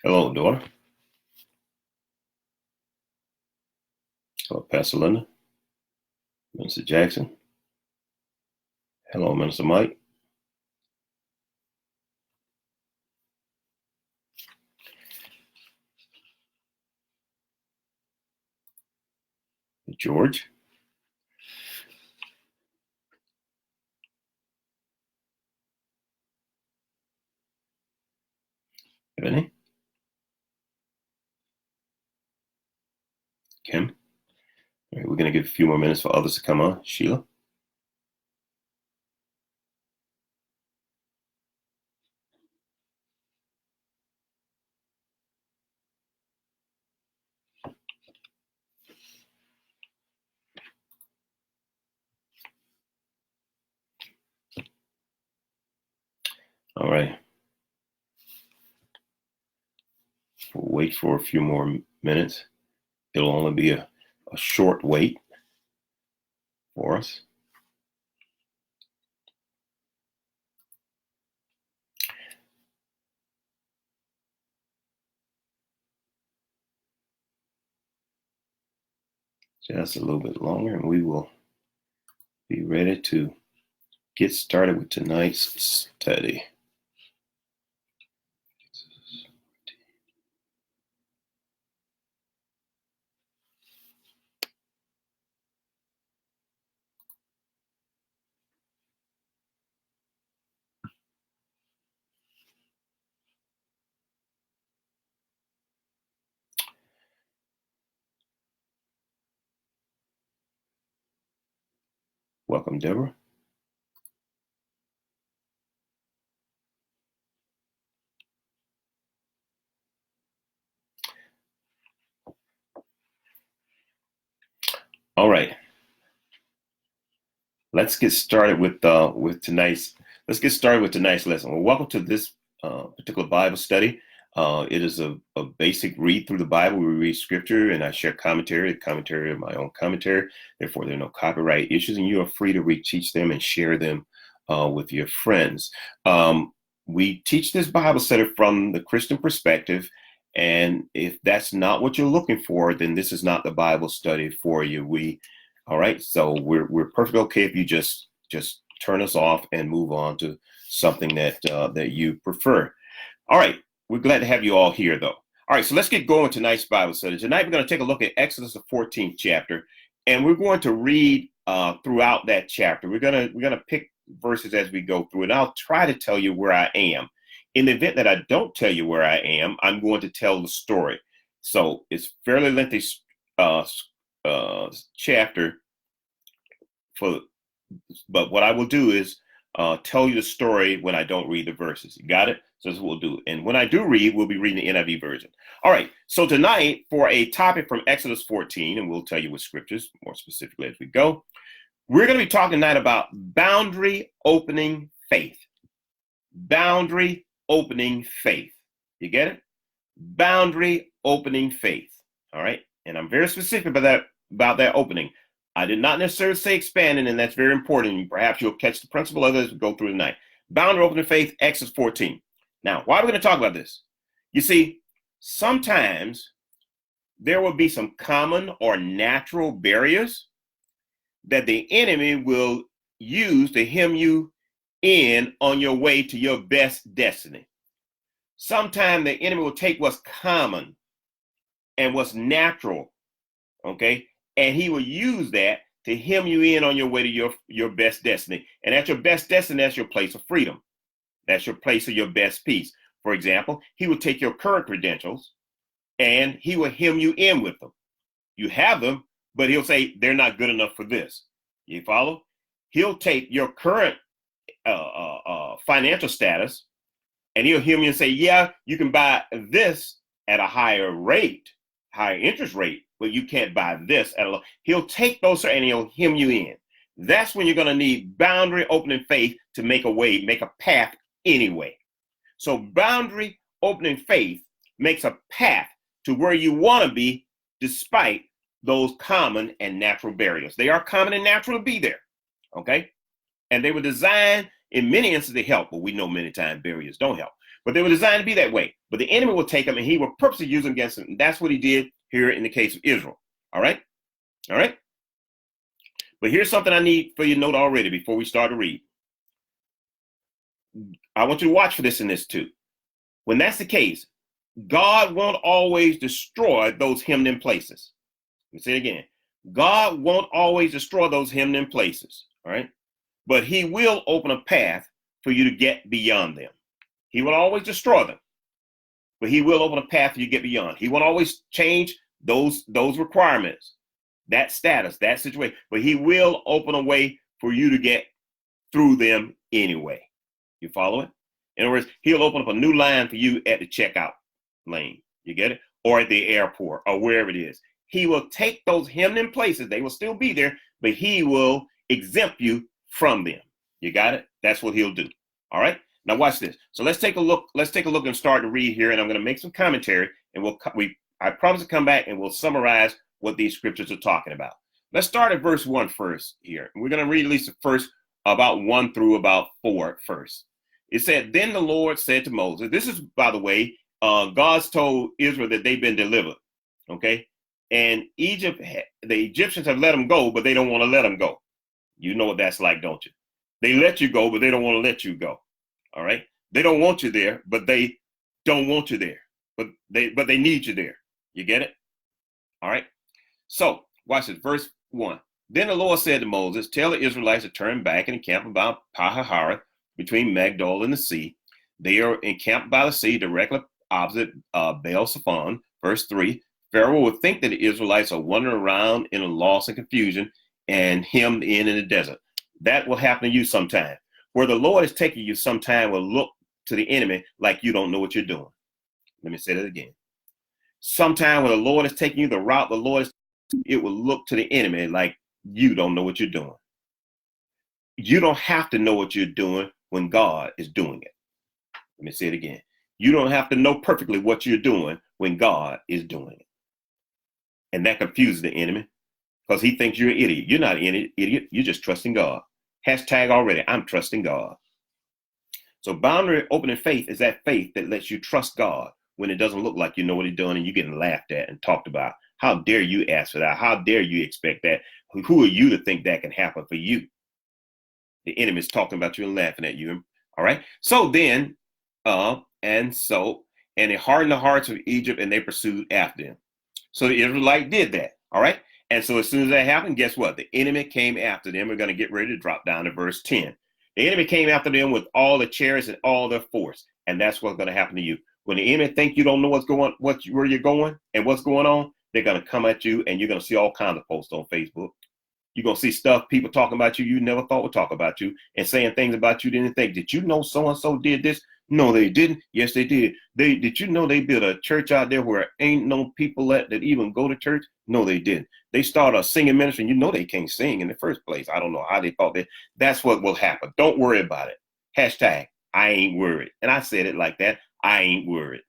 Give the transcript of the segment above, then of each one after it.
Hello, Dora. Hello, Pastor Linda. Minister Jackson. Hello, Minister Mike. George. Ebony. Kim. All right, we're going to give a few more minutes for others to come on. Sheila. All right. We'll wait for a few more minutes. It'll only be a short wait for us. Just a little bit longer, and we will be ready to get started with tonight's study. Welcome, Deborah. All right. Let's get started with tonight's. Let's get started with tonight's lesson. Well, welcome to this particular Bible study. It is a basic read through the Bible. We read scripture, and I share commentary of my own commentary. Therefore, there are no copyright issues, and you are free to reteach them and share them with your friends. We teach this Bible study from the Christian perspective, and if that's not what you're looking for, then this is not the Bible study for you. All right, so we're perfectly okay if you just turn us off and move on to something that you prefer. All right, we're glad to have you all here, though. All right, so let's get going tonight's Bible study. Tonight we're going to take a look at Exodus, the 14th chapter, and we're going to read throughout that chapter. We're gonna pick verses as we go through, and I'll try to tell you where I am. In the event that I don't tell you where I am, I'm going to tell the story. So it's fairly lengthy chapter, but what I will do is tell you the story when I don't read the verses. You got it? So this is what we'll do. And when I do read, we'll be reading the NIV version. All right. So tonight, for a topic from Exodus 14, and we'll tell you with scriptures more specifically as we go, we're going to be talking tonight about boundary opening faith. Boundary opening faith. You get it? Boundary opening faith. All right. And I'm very specific about that opening. I did not necessarily say expanding, and that's very important. Perhaps you'll catch the principle of it as we go through tonight. Boundary opening faith, Exodus 14. Now, why are we going to talk about this? You see, sometimes there will be some common or natural barriers that the enemy will use to hem you in on your way to your best destiny. Sometimes the enemy will take what's common and what's natural, okay, and he will use that to hem you in on your way to your best destiny. And at your best destiny, that's your place of freedom. That's your place of your best peace. For example, he will take your current credentials and he will hem you in with them. You have them, but he'll say they're not good enough for this. You follow? He'll take your current financial status and he'll hem you and say, yeah, you can buy this at a higher rate, higher interest rate, but you can't buy this at a low. He'll take those and he'll hem you in. That's when you're going to need boundary opening faith to make a way, make a path anyway. So boundary opening faith makes a path to where you want to be despite those common and natural barriers. They are common and natural to be there, okay? And they were designed in many instances to help, but we know many times barriers don't help. But they were designed to be that way. But the enemy will take them and he will purposely use them against them. And that's what he did here in the case of Israel. All right? All right? But here's something I need for you to note already before we start to read. I want you to watch for this in this too. When that's the case, God won't always destroy those hemmed-in places. Let me say it again. God won't always destroy those hemmed-in places, all right? But he will open a path for you to get beyond them. He will always destroy them, but he will open a path for you to get beyond. He won't always change those requirements, that status, that situation, but he will open a way for you to get through them anyway. You follow it? In other words, he'll open up a new line for you at the checkout lane. You get it? Or at the airport or wherever it is. He will take those hemmed-in places. They will still be there, but he will exempt you from them. You got it? That's what he'll do. All right? Now watch this. So let's take a look. Let's take a look and start to read here. And I'm going to make some commentary. And I promise to come back and we'll summarize what these scriptures are talking about. Let's start at verse 1 first here. We're going to read at least the first about 1 through about 4 first. It said, then the Lord said to Moses, this is, by the way, God's told Israel that they've been delivered. Okay. And the Egyptians have let them go, but they don't want to let them go. You know what that's like, don't you? They let you go, but they don't want to let you go. All right. They don't want you there, but they don't want you there. But they need you there. You get it? All right. So watch this. Verse 1. Then the Lord said to Moses, tell the Israelites to turn back and encamp about Pi-hahiroth between Migdol and the sea. They are encamped by the sea directly opposite Baal-Zephon. Verse 3. Pharaoh will think that the Israelites are wandering around in a loss and confusion and hemmed in the desert. That will happen to you sometime. Where the Lord is taking you sometime will look to the enemy like you don't know what you're doing. Let me say that again. Sometime when the Lord is taking you the route the Lord is, it will look to the enemy like you don't know what you're doing. You don't have to know what you're doing when God is doing it. Let me say it again. You don't have to know perfectly what you're doing when God is doing it. And that confuses the enemy because he thinks you're an idiot. You're not an idiot. You're just trusting God. Hashtag already, I'm trusting God. So boundary opening faith is that faith that lets you trust God when it doesn't look like you know what he's doing and you're getting laughed at and talked about. How dare you ask for that? How dare you expect that? Who are you to think that can happen for you? The enemy is talking about you and laughing at you. All right. So then, and they hardened the hearts of Egypt and they pursued after them. So the Israelite did that. All right. And so as soon as that happened, guess what? The enemy came after them. We're going to get ready to drop down to verse 10. The enemy came after them with all the chariots and all their force. And that's what's going to happen to you. When the enemy think you don't know where you're going and what's going on, they're going to come at you and you're going to see all kinds of posts on Facebook. You're going to see stuff, people talking about you never thought would talk about you and saying things about you didn't think. Did you know so-and-so did this? No, they didn't. Yes, they did. Did you know they built a church out there where ain't no people that even go to church? No, they didn't. They started a singing ministry and you know they can't sing in the first place. I don't know how they thought that. That's what will happen. Don't worry about it. Hashtag, I ain't worried. And I said it like that. I ain't worried.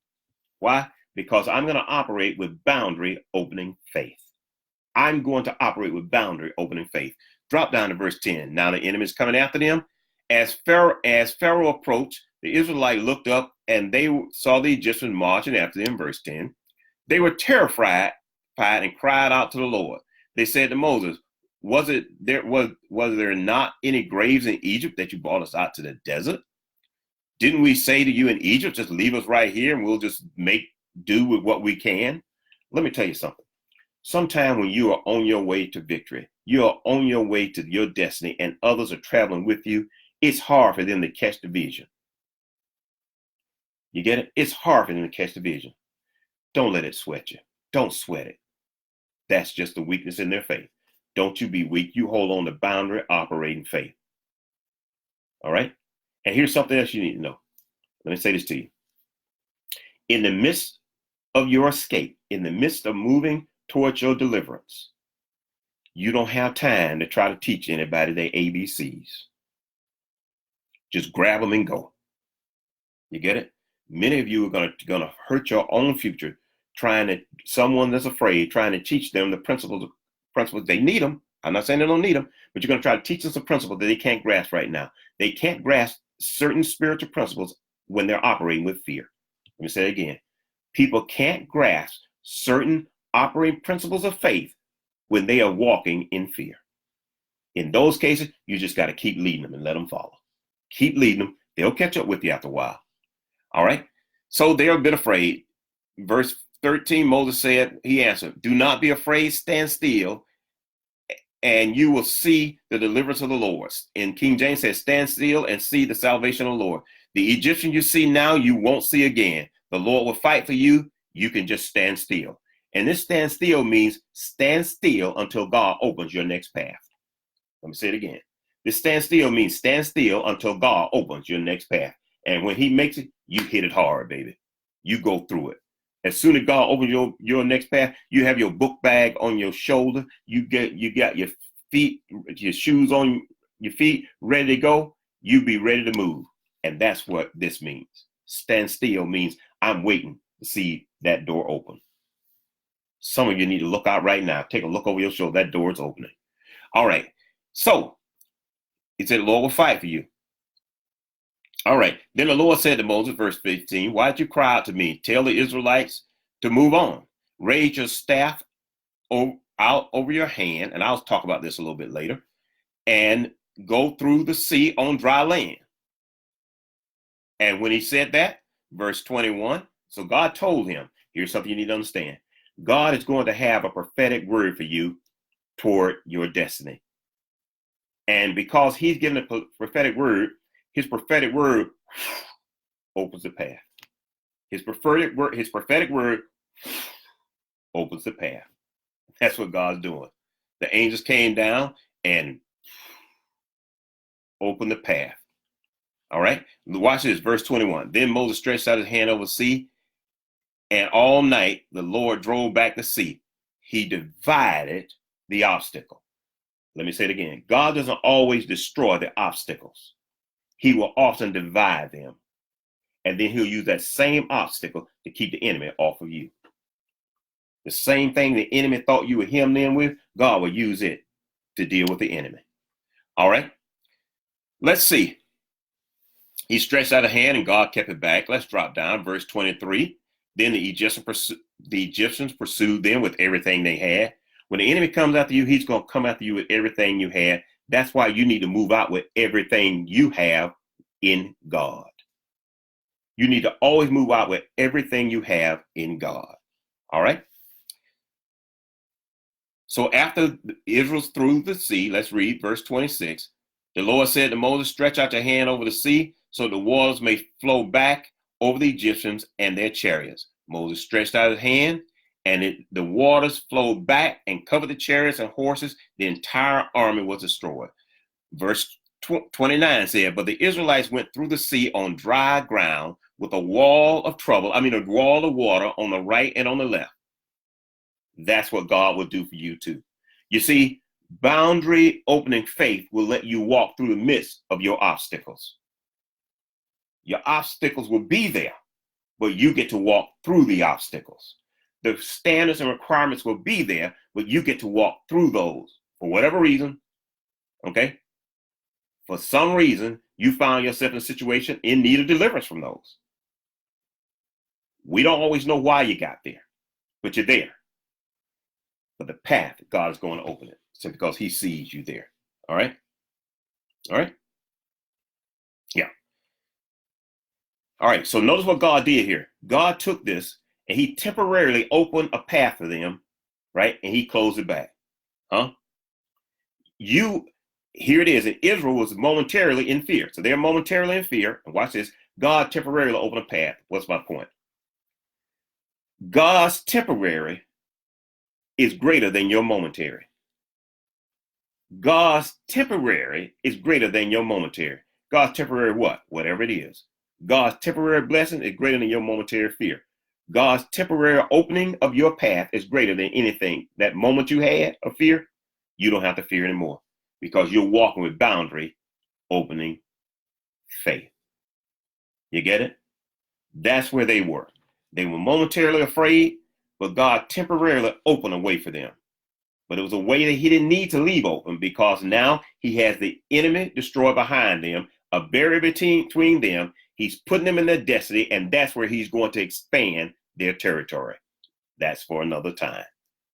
Why? Because I'm going to operate with boundary opening faith. I'm going to operate with boundary opening faith. Drop down to verse 10. Now the enemy is coming after them. As Pharaoh approached, the Israelites looked up and they saw the Egyptians marching after them. Verse 10. They were terrified and cried out to the Lord. They said to Moses, was there not any graves in Egypt that you brought us out to the desert? Didn't we say to you in Egypt, just leave us right here and we'll just make do with what we can? Let me tell you something. Sometime when you are on your way to victory, you are on your way to your destiny and others are traveling with you, it's hard for them to catch the vision. You get it? It's hard for them to catch the vision. Don't let it sweat you. Don't sweat it. That's just the weakness in their faith. Don't you be weak. You hold on to boundary operating faith. All right? And here's something else you need to know. Let me say this to you. In the midst of your escape, in the midst of moving towards your deliverance, you don't have time to try to teach anybody their ABCs. Just grab them and go. You get it? Many of you are going to hurt your own future someone that's afraid, trying to teach them the principles. They need them. I'm not saying they don't need them, but you're going to try to teach them some principles that they can't grasp right now. They can't grasp certain spiritual principles when they're operating with fear. Let me say it again. People can't grasp certain operating principles of faith when they are walking in fear. In those cases, you just got to keep leading them and let them follow. Keep leading them. They'll catch up with you after a while. All right. So they're a bit afraid. Verse 13, Moses said, he answered, do not be afraid, stand still, and you will see the deliverance of the Lord. In King James says, stand still and see the salvation of the Lord. The Egyptian you see now, you won't see again. The Lord will fight for you. You can just stand still. And this stand still means stand still until God opens your next path. Let me say it again. This stand still means stand still until God opens your next path. And when he makes it, you hit it hard, baby. You go through it. As soon as God opens your next path, you have your book bag on your shoulder. You got your feet, your shoes on your feet, ready to go. You be ready to move. And that's what this means. Stand still means I'm waiting to see that door open. Some of you need to look out right now. Take a look over your shoulder. That door is opening. All right. So he said, the Lord will fight for you. All right. Then the Lord said to Moses, verse 15, why did you cry out to me? Tell the Israelites to move on. Raise your staff out over your hand, and I'll talk about this a little bit later, and go through the sea on dry land. And when he said that, verse 21, so God told him, here's something you need to understand. God is going to have a prophetic word for you toward your destiny. And because he's given a prophetic word, his prophetic word opens the path. His prophetic word opens the path. That's what God's doing. The angels came down and opened the path. All right. Watch this, verse 21. Then Moses stretched out his hand over the sea, and all night the Lord drove back the sea. He divided the obstacle. Let me say it again. God doesn't always destroy the obstacles. He will often divide them. And then he'll use that same obstacle to keep the enemy off of you. The same thing the enemy thought you were hemmed in with, God will use it to deal with the enemy. All right. Let's see. He stretched out a hand and God kept it back. Let's drop down. Verse 23. Then the Egyptians pursued them with everything they had. When the enemy comes after you, he's going to come after you with everything you had. That's why you need to move out with everything you have in God. You need to always move out with everything you have in God. All right. So after Israel's through the sea, let's read verse 26. The Lord said to Moses, stretch out your hand over the sea so the waters may flow back over the Egyptians and their chariots. Moses stretched out his hand, and the waters flowed back and covered the chariots and horses. The entire army was destroyed. Verse 29 said, but the Israelites went through the sea on dry ground with a wall of water on the right and on the left. That's what God will do for you too. You see, boundary opening faith will let you walk through the midst of your obstacles. Your obstacles will be there, but you get to walk through the obstacles. The standards and requirements will be there, but you get to walk through those for whatever reason. Okay. For some reason, you found yourself in a situation in need of deliverance from those. We don't always know why you got there, but you're there. But the path, God is going to open it simply because he sees you there. All right. All right. Yeah. All right. So notice what God did here. God took this and he temporarily opened a path for them, right? And he closed it back. Here it is. And Israel was momentarily in fear. So they're momentarily in fear. And watch this. God temporarily opened a path. What's my point? God's temporary is greater than your momentary. God's temporary is greater than your momentary. God's temporary what? Whatever it is. God's temporary blessing is greater than your momentary fear. God's temporary opening of your path is greater than anything. That moment you had of fear, you don't have to fear anymore because you're walking with boundary opening faith. You get it? That's where they were. They were momentarily afraid, but God temporarily opened a way for them. But it was a way that he didn't need to leave open because now he has the enemy destroyed behind them a barrier between them. He's putting them in their destiny, and that's where he's going to expand their territory. That's for another time.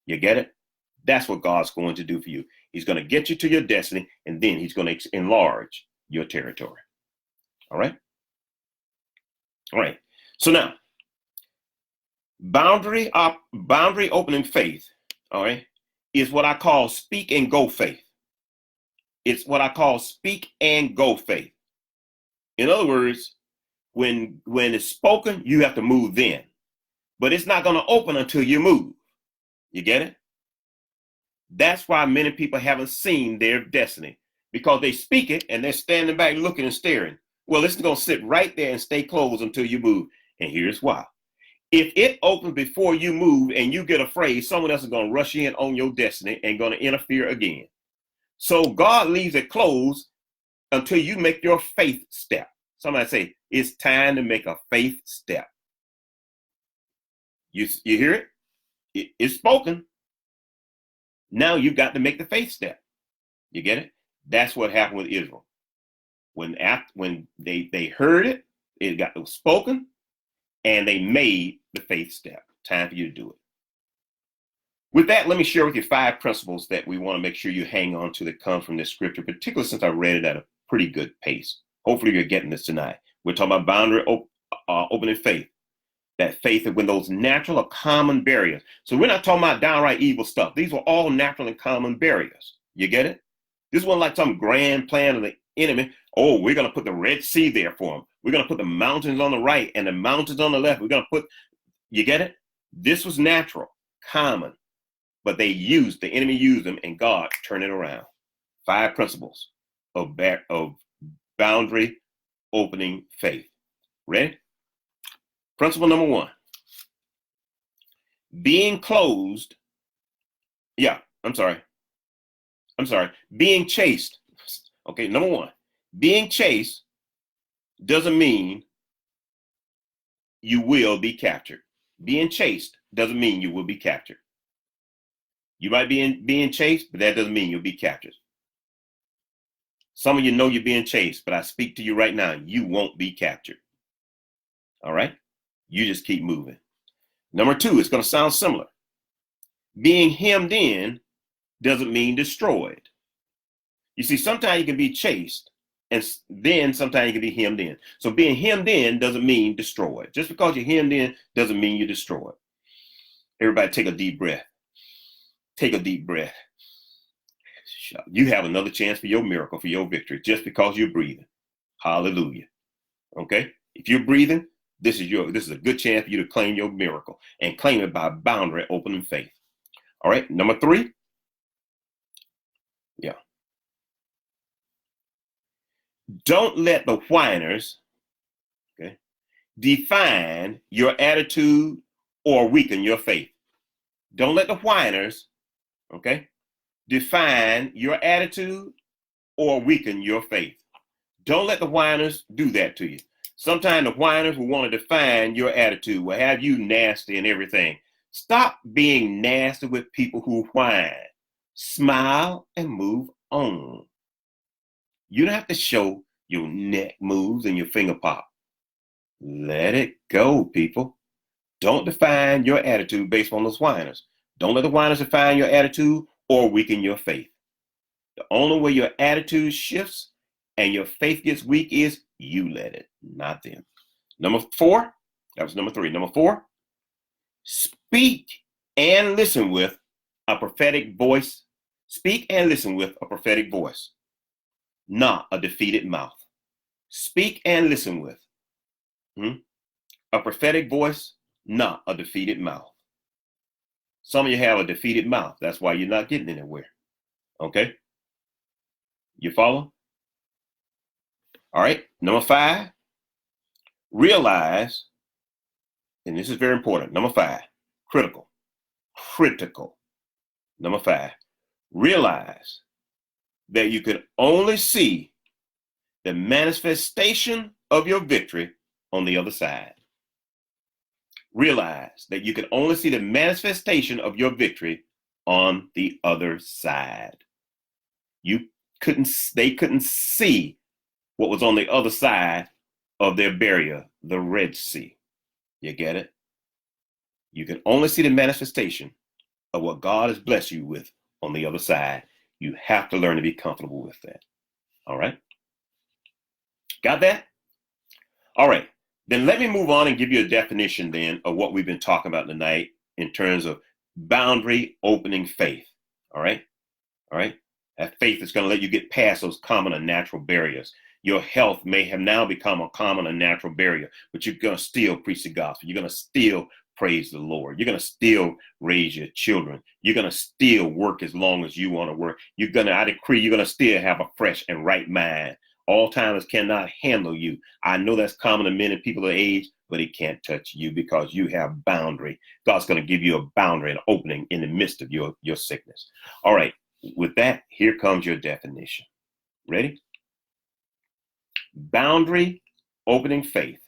You get it? That's what God's going to do for you. He's going to get you to your destiny, and then he's going to enlarge your territory. All right? All right. So now, boundary opening faith, all right, is what I call speak and go faith. It's what I call speak and go faith. In other words, when it's spoken, you have to move then. But it's not going to open until you move. You get it? That's why many people haven't seen their destiny, because they speak it and they're standing back looking and staring. Well, it's going to sit right there and stay closed until you move. And here's why. If it opens before you move and you get afraid, someone else is going to rush in on your destiny and going to interfere again. So God leaves it closed until you make your faith step. Somebody say, it's time to make a faith step. You hear it? It's spoken. Now you've got to make the faith step. You get it? That's what happened with Israel. When they heard it, it got spoken, and they made the faith step. Time for you to do it. With that, let me share with you 5 principles that we want to make sure you hang on to that come from this scripture, particularly since I read it at a pretty good pace. Hopefully you're getting this tonight. We're talking about boundary opening faith. That faith is when those natural or common barriers. So we're not talking about downright evil stuff. These were all natural and common barriers. You get it? This wasn't like some grand plan of the enemy. Oh, we're going to put the Red Sea there for them. We're going to put the mountains on the right and the mountains on the left. We're going to put, you get it? This was natural, common, but the enemy used them, and God turned it around. 5 principles of boundary opening faith. Ready? Principle number 1, being closed. Being chased. Okay, number 1, being chased doesn't mean you will be captured. Being chased doesn't mean you will be captured. You might be being chased, but that doesn't mean you'll be captured. Some of you know you're being chased, but I speak to you right now, you won't be captured. All right? You just keep moving. Number 2, it's going to sound similar. Being hemmed in doesn't mean destroyed. You see, sometimes you can be chased, and then sometimes you can be hemmed in. So being hemmed in doesn't mean destroyed. Just because you're hemmed in doesn't mean you're destroyed. Everybody take a deep breath. Take a deep breath. You have another chance for your miracle, for your victory, just because you're breathing. Hallelujah. Okay? If you're breathing, this is a good chance for you to claim your miracle, and claim it by boundary opening faith. All right, number 3. Don't let the whiners, okay, define your attitude or weaken your faith. Don't let the whiners, okay, define your attitude or weaken your faith. Don't let the whiners do that to you. Sometimes the whiners will want to define your attitude, will have you nasty and everything. Stop being nasty with people who whine. Smile and move on. You don't have to show your neck moves and your finger pop. Let it go, people. Don't define your attitude based on those whiners. Don't let the whiners define your attitude or weaken your faith. The only way your attitude shifts and your faith gets weak is you let it, not them. Number 4, that was number 3. Number 4, speak and listen with a prophetic voice. Speak and listen with a prophetic voice, not a defeated mouth. Speak and listen with a prophetic voice, not a defeated mouth. Some of you have a defeated mouth. That's why you're not getting anywhere. Okay? You follow? All right. Number 5, realize, and this is very important. Number 5, critical. Number 5, realize that you can only see the manifestation of your victory on the other side. Realize that you can only see the manifestation of your victory on the other side. They couldn't see what was on the other side of their barrier, the Red Sea. You get it? You can only see the manifestation of what God has blessed you with on the other side. You have to learn to be comfortable with that. All right? Got that? All right. Then let me move on and give you a definition then of what we've been talking about tonight in terms of boundary opening faith. All right? All right? That faith is going to let you get past those common and natural barriers. Your health may have now become a common and natural barrier, but you're going to still preach the gospel. You're going to still praise the Lord. You're going to still raise your children. You're going to still work as long as you want to work. I decree you're going to still have a fresh and right mind. Alzheimer's cannot handle you. I know that's common to men and people of age, but it can't touch you because you have boundary. God's going to give you a boundary, an opening in the midst of your sickness. All right. With that, here comes your definition. Ready? Boundary opening faith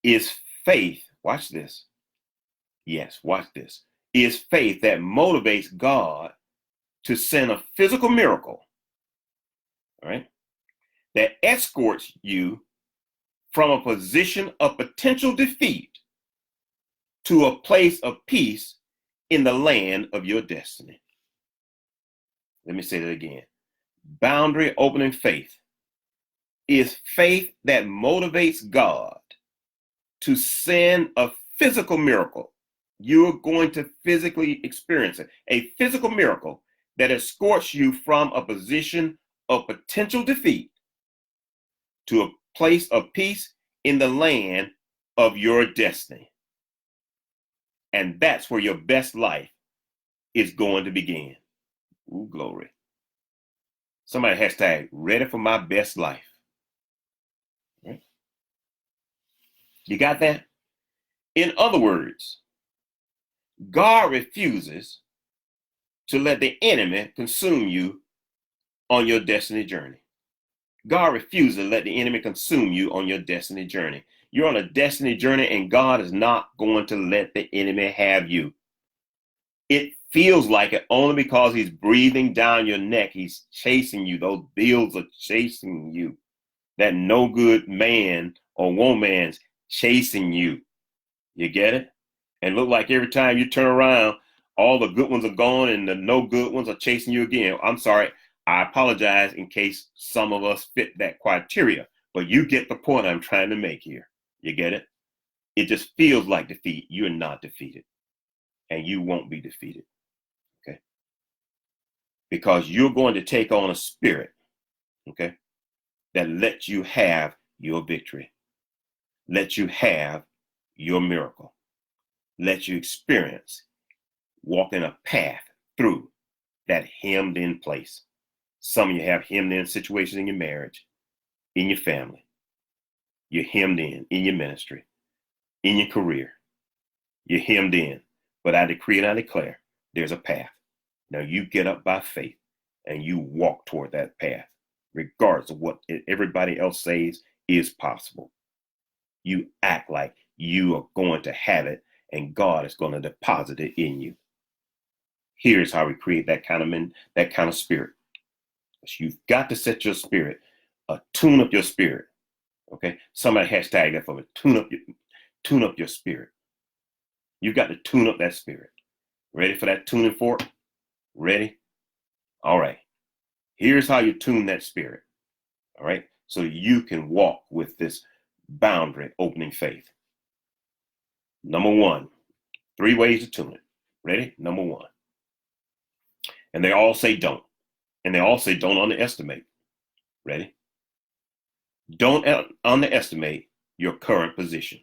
is faith. Watch this. Yes, watch this. Is faith that motivates God to send a physical miracle, all right, that escorts you from a position of potential defeat to a place of peace in the land of your destiny. Let me say that again. Boundary opening faith is faith that motivates God to send a physical miracle. You're going to physically experience it. A physical miracle that escorts you from a position of potential defeat to a place of peace in the land of your destiny. And that's where your best life is going to begin. Ooh, glory. Somebody hashtag ready for my best life. Right? You got that? In other words, God refuses to let the enemy consume you on your destiny journey. God refuses to let the enemy consume you on your destiny journey. You're on a destiny journey and God is not going to let the enemy have you. It feels like it only because he's breathing down your neck. He's chasing you. Those bills are chasing you. That no good man or woman's chasing you. You get it? And look like every time you turn around, all the good ones are gone and the no good ones are chasing you again. I'm sorry. I apologize in case some of us fit that criteria, but you get the point I'm trying to make here. You get it? It just feels like defeat. You're not defeated and you won't be defeated. Okay? Because you're going to take on a spirit, okay, that lets you have your victory, lets you have your miracle, lets you experience walking a path through that hemmed in place. Some of you have hemmed in situations in your marriage, in your family. You're hemmed in your ministry, in your career. You're hemmed in. But I decree and I declare there's a path. Now you get up by faith and you walk toward that path, regardless of what everybody else says is possible. You act like you are going to have it and God is going to deposit it in you. Here's how we create that kind of spirit. You've got to set your spirit, tune up your spirit. Okay, somebody hashtag that for me. Tune up your spirit. You've got to tune up that spirit. Ready for that tuning fork? Ready? All right. Here's how you tune that spirit. All right, so you can walk with this boundary opening faith. Number one, 3 ways to tune it. Ready? Number 1. And they all say don't. And they all say don't underestimate. Ready? Don't underestimate your current position.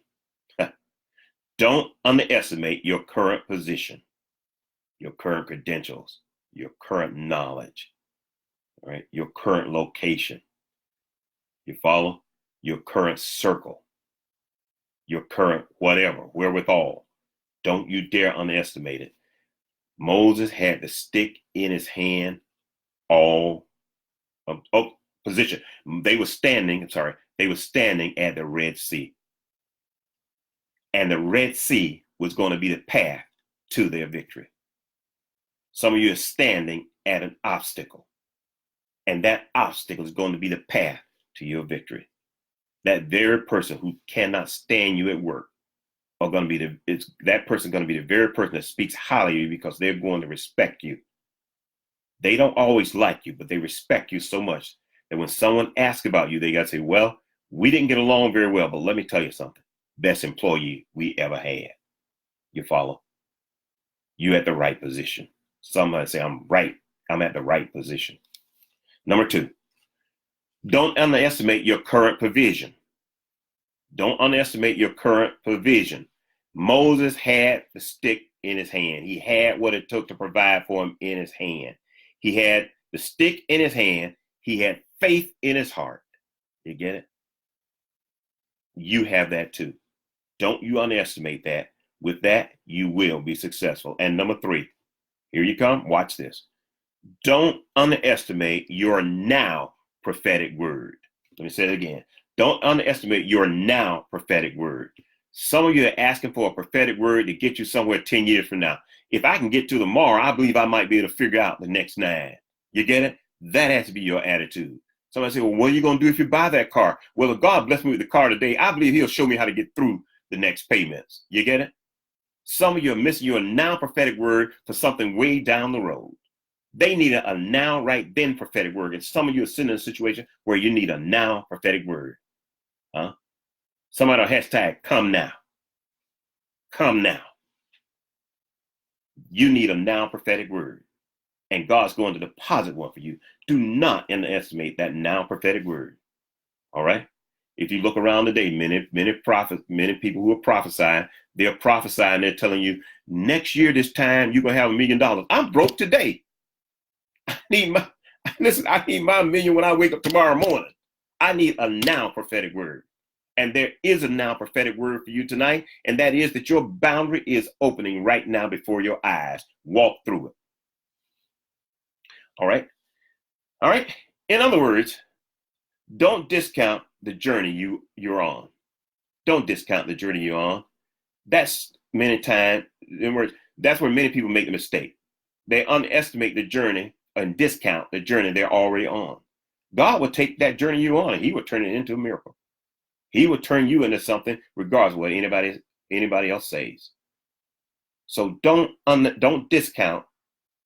Don't underestimate your current position, your current credentials, your current knowledge, all right? Your current location. You follow? Your current circle, your current whatever, wherewithal. Don't you dare underestimate it. Moses had the stick in his hand all position. They were standing at the Red Sea. And the Red Sea was going to be the path to their victory. Some of you are standing at an obstacle. And that obstacle is going to be the path to your victory. That very person who cannot stand you at work are going to be that person going to be the very person that speaks highly of you because they're going to respect you. They don't always like you, but they respect you so much that when someone asks about you, they got to say, well, we didn't get along very well, but let me tell you something. Best employee we ever had. You follow? You at the right position. Somebody say, I'm right. I'm at the right position. Number 2, don't underestimate your current provision. Don't underestimate your current provision. Moses had the stick in his hand. He had what it took to provide for him in his hand. He had the stick in his hand. He had faith in his heart. You get it? You have that too. Don't you underestimate that. With that, you will be successful. And number 3, here you come. Watch this. Don't underestimate your now prophetic word. Let me say it again. Don't underestimate your now prophetic word. Some of you are asking for a prophetic word to get you somewhere 10 years from now. If I can get to tomorrow, I believe I might be able to figure out the next 9. You get it? That has to be your attitude. Somebody say, well, what are you going to do if you buy that car? Well, if God bless me with the car today, I believe he'll show me how to get through the next payments. You get it? Some of you are missing your now prophetic word for something way down the road. They need a now right then prophetic word. And some of you are sitting in a situation where you need a now prophetic word. Huh? Somebody will hashtag come now. Come now. You need a now prophetic word. And God's going to deposit one for you. Do not underestimate that now prophetic word. All right? If you look around today, many prophets, many people who are prophesying, they're prophesying, they're telling you, next year this time you're gonna have $1 million. I'm broke today. I need my $1 million when I wake up tomorrow morning. I need a now prophetic word. And there is a now prophetic word for you tonight, and that is that your boundary is opening right now before your eyes. Walk through it. All right? All right? In other words, don't discount the journey you're on. Don't discount the journey you're on. That's many times, in words, that's where many people make the mistake. They underestimate the journey and discount the journey they're already on. God will take that journey you're on and he will turn it into a miracle. He will turn you into something regardless of what anybody else says. So don't discount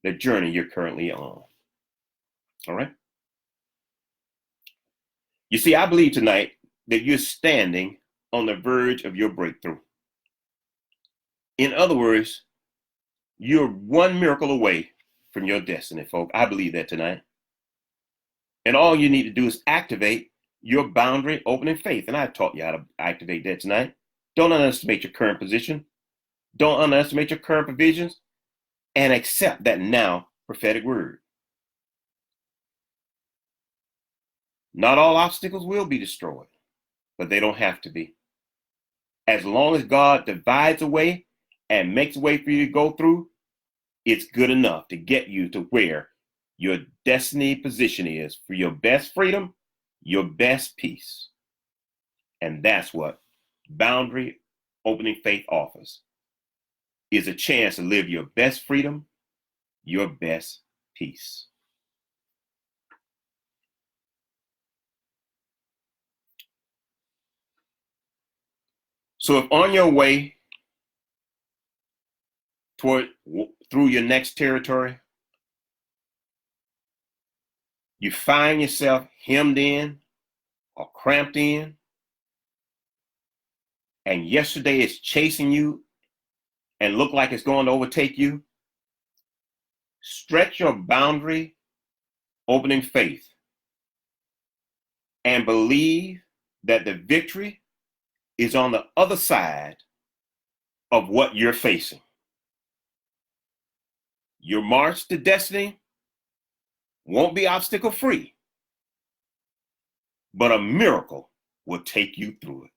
the journey you're currently on. All right? You see, I believe tonight that you're standing on the verge of your breakthrough. In other words, you're one miracle away from your destiny, folks. I believe that tonight. And all you need to do is activate your boundary opening faith. And I taught you how to activate that tonight. Don't underestimate your current position. Don't underestimate your current provisions. And accept that now prophetic word. Not all obstacles will be destroyed, but they don't have to be. As long as God divides a way and makes a way for you to go through, it's good enough to get you to where your destiny position is for your best freedom, your best peace. And that's what boundary opening faith offers, is a chance to live your best freedom, your best peace. So if on your way through your next territory, you find yourself hemmed in or cramped in, and yesterday is chasing you and look like it's going to overtake you, stretch your boundary opening faith and believe that the victory is on the other side of what you're facing. Your march to destiny won't be obstacle free, but a miracle will take you through it.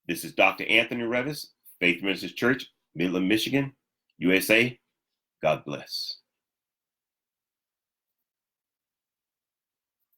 This is Dr. Anthony Revis, Faith Ministries Church, Midland, Michigan, USA. God bless.